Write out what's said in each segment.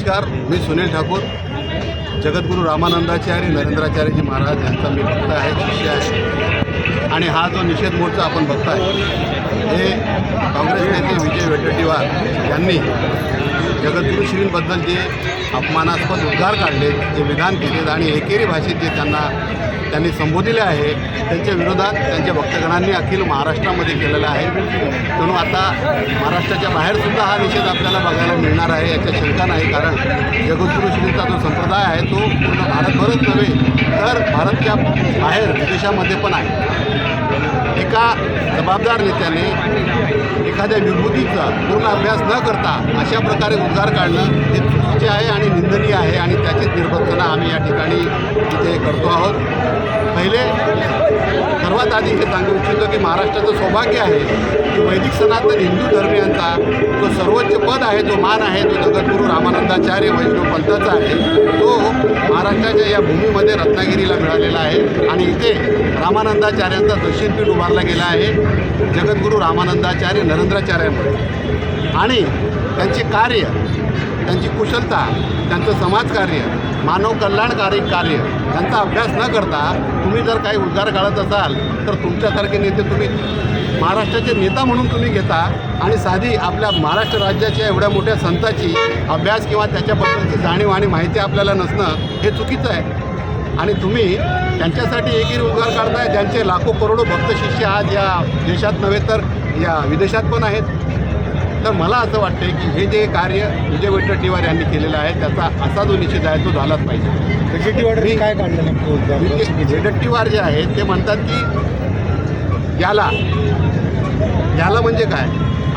नमस्कार, मी सुनील ठाकूर. जगद्गुरू रामानंदाचार्य नरेंद्राचार्यजी महाराज यांचा मी भक्त आहे, शिष्य आहे. आणि हा जो निषेध मोर्चा आपण बघताय हे काँग्रेस नेते विजय वडेट्टीवार यांनी जगद्गुरू श्रींबद्दल जे अपमानास्पद उद्गार काढले, जे विधान केलेत आणि एकेरी भाषेत जे त्यांनी संबोधिले आहे, त्यांच्या विरोधात त्यांच्या भक्तगणांनी अखिल महाराष्ट्रामध्ये केलेला आहे. म्हणून आता महाराष्ट्राच्या बाहेरसुद्धा हा निषेध आपल्याला बघायला मिळणार आहे, याच्या शंका नाही. कारण जगद्गुरू श्रींचा जो संप्रदाय आहे तो पूर्ण भारतभरच नव्हे तर भारतच्या बाहेर विदेशामध्ये पण आहे. एका जबाबदार नेत्याने एखाद्या विभूतीचा पूर्ण अभ्यास न करता अशा प्रकारे उद्गार काढणं हे चुकीचे आहे आणि निंदनीय आहे आणि त्याचीच निर्बंधना आम्ही या ठिकाणी इथे करतो आहोत. पहिले सर्वात आधी हे सांगू इच्छितो की महाराष्ट्राचं सौभाग्य आहे की वैदिक सनातन हिंदू धर्मियांचा जो सर्वोच्च पद आहे, जो मान आहे, तो जगद्गुरू रामानंदाचार्य वैष्णव पंथाचा आहे. तो महाराष्ट्राच्या या भूमीमध्ये रत्नागिरीला मिळालेला आहे आणि इथे रामानंदाचार्यांचा दर्शनपीठ उभारला गेला आहे जगद्गुरू रामानंदाचार्य नरेंद्राचार्यामुळे. आणि त्यांचे कार्य, त्यांची कुशलता, त्यांचं समाजकार्य, मानव कल्याणकारी कार्य यांचा अभ्यास न करता तुम्ही जर काही उद्गार काढत असाल तर तुमच्यासारखे नेते तुम्ही महाराष्ट्राचे नेता म्हणून तुम्ही घेता आणि साधी आपल्या महाराष्ट्र राज्याच्या एवढ्या मोठ्या संताची अभ्यास किंवा त्याच्याबद्दलची जाणीव आणि माहिती आपल्याला नसणं हे चुकीचं आहे. आणि तुम्ही त्यांच्यासाठी एकेरी उद्गार काढताय ज्यांचे लाखो करोडो भक्त शिष्य आज या देशात नव्हे तर या विदेशात पण आहेत. तर मला असं वाटतं की हे जे कार्य विजय वडेट्टीवार यांनी केलेलं आहे त्याचा असा जो निषेध आहे तो झालाच पाहिजे. वडेट्टीवार काय काढलं वडेट्टीवार जे आहेत ते म्हणतात की याला म्हणजे काय,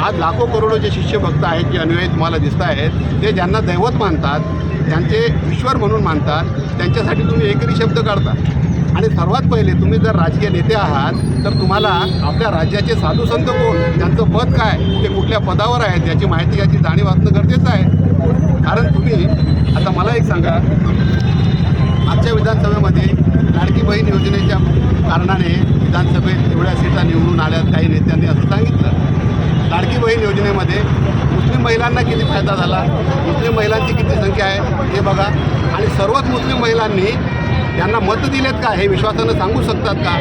आज लाखो करोडो जे शिष्य भक्त आहेत, जे अनुयायी तुम्हाला दिसत आहेत, ते ज्यांना दैवत मानतात, त्यांचे ईश्वर म्हणून मानतात, त्यांच्यासाठी तुम्ही एकरी शब्द काढता. आणि सर्वात पहिले तुम्ही जर राजकीय नेते आहात तर तुम्हाला आपल्या राज्याचे साधू संत कोण, त्यांचं पद काय, ते कुठल्या पदावर आहेत याची माहिती, याची जाणीव असणं गरजेचं आहे. कारण तुम्ही आता मला एक सांगा, मागच्या विधानसभेमध्ये लाडकी बहीण योजनेच्या कारणाने विधानसभेत एवढ्या सीटा निवडून आल्यात काही नेत्यांनी असं सांगितलं. लाडकी बहीण योजनेमध्ये मुस्लिम महिलांना किती फायदा झाला, मुस्लिम महिलांची किती संख्या आहे हे बघा. आणि सर्वच मुस्लिम महिलांनी त्यांना मत दिलेत का हे विश्वासानं सांगू शकतात का?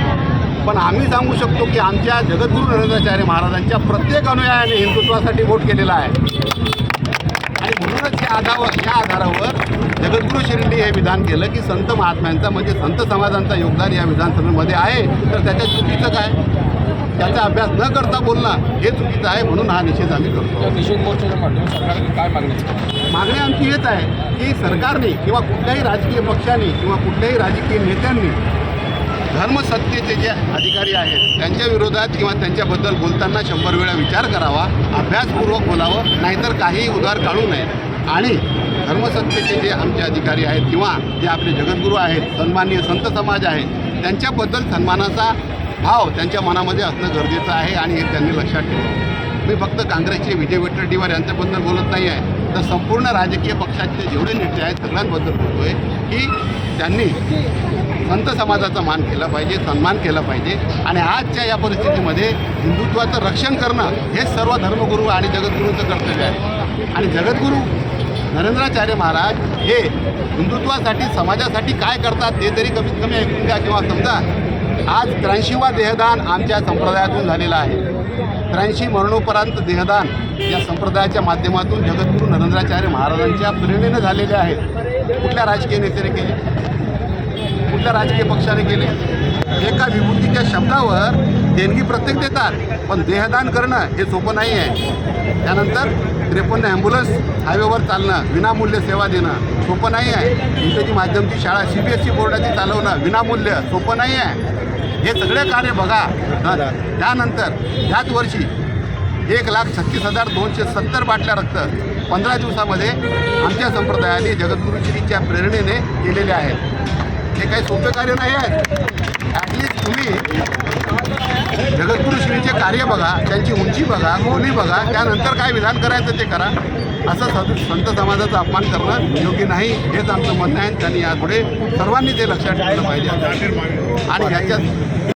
पण आम्ही सांगू शकतो की आमच्या जगद्गुरू नरेंद्राचार्य महाराजांच्या प्रत्येक अनुयायाने हिंदुत्वासाठी वोट केलेला आहे. आणि म्हणूनच या आधारावर जगद्गुरू श्रींनी हे विधान केलं की संत महात्म्यांचा म्हणजे संत समाजांचा योगदान या विधानसभेमध्ये आहे, तर त्याच्यात चुकीचं काय? त्याचा अभ्यास न करता बोलणं हे चुकीचं आहे. म्हणून हा निषेध आम्ही करतो. निषेध मोर्चाच्या माध्यमातून सरकारने काय मागणी आमची हेच आहे की सरकारने किंवा कुठल्याही राजकीय पक्षाने किंवा कुठल्याही राजकीय नेत्यांनी धर्मसत्तेचे जे अधिकारी आहेत त्यांच्या विरोधात किंवा त्यांच्याबद्दल बोलताना 100 वेळा विचार करावा, अभ्यासपूर्वक बोलावं, नाहीतर काही उद्गार काढू नये. आणि धर्मसत्तेचे जे आमचे अधिकारी आहेत किंवा जे आपले जगद्गुरू आहेत, सन्माननीय संत समाज आहे, त्यांच्याबद्दल सन्मानाचा भाव त्यांच्या मनामध्ये असणं गरजेचं आहे आणि हे त्यांनी लक्षात ठेवावं. मी फक्त काँग्रेसचे विजय वडेट्टीवार यांच्याबद्दल बोलत नाही आहे, तर संपूर्ण राजकीय पक्षाचे जेवढे नेते आहेत सगळ्यांबद्दल बोलतो आहे की त्यांनी संत समाजाचा मान केला पाहिजे, सन्मान केला पाहिजे. आणि आजच्या या परिस्थितीमध्ये हिंदुत्वाचं रक्षण करणं हे सर्व धर्मगुरू आणि जगद्गुरूंचं कर्तव्य आहे. आणि जगद्गुरू नरेंद्राचार्य महाराज हे हिंदुत्वासाठी, समाजासाठी काय करतात ते तरी कमीत कमी ऐकून घ्या किंवा समजा. आज 83वा देहदान आमच्या संप्रदायातून झालेला आहे. 83 मरणोपरांत देहदान या संप्रदायाच्या माध्यमातून जगद्गुरू नरेंद्राचार्य महाराजांच्या प्रेरणेनं झालेले आहेत. कुठल्या राजकीय नेत्याने केले, कुठल्या राजकीय पक्षाने केले? एका विभूतीच्या शब्दावर देणगी प्रत्येक देतात, पण देहदान करणं हे सोपं नाही आहे. त्यानंतर 53 ॲम्ब्युलन्स हायवेवर चालणं, विनामूल्य सेवा देणं सोपं नाही आहे. इंग्रजी माध्यमची शाळा CBSE बोर्डाची चालवणं विनामूल्य सोपं नाही आहे. हे सगळे कार्य बघा. त्यानंतर याच वर्षी 1,36,270 बाटल्या रक्त 15 दिवसामध्ये आमच्या संप्रदायाने जगद्गुरूश्रीच्या प्रेरणेने केलेले आहेत. हे काही सोपे कार्य नाही आहे. ॲटलिस्ट तुम्ही जगद्गुरूश्रींचे कार्य बघा, त्यांची उंची बघा, खोली बघा, त्यानंतर काय विधान करायचं ते करा. असं संत समाजाचा अपमान करणं योग्य नाही हेच आमचं म्हणणं आहे. त्यांनी यापुढे सर्वांनी ते लक्षात ठेवलं पाहिजे. आणि याच्यात